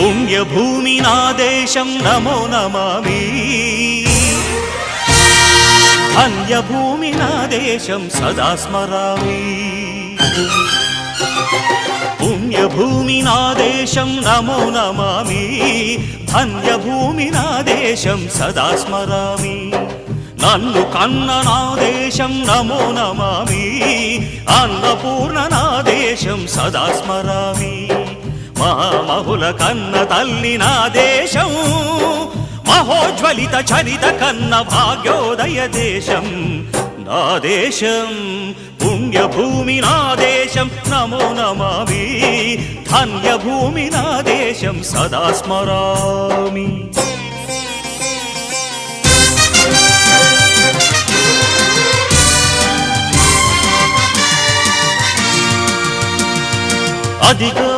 పుణ్యభూమి నా దేశం నమో నమామి ధన్యభూమి నా దేశం సదా స్మరామి పుణ్యభూమి నా దేశం నమో నమామి ధన్యభూమి నా దేశం సదా స్మరామి నన్ను కన్న నా దేశం నమో నమామి అన్నపూర్ణ నా దేశం సదా స్మరామి మహామహుల కన్న తల్లి నా దేశం మహోజ్వలిత చరిత కన్న భాగ్యోదయ దేశం నా దేశం పుణ్యభూమి నా దేశం నమో నమామి ధన్యభూమి నా దేశం సదా స్మరామి అదిగో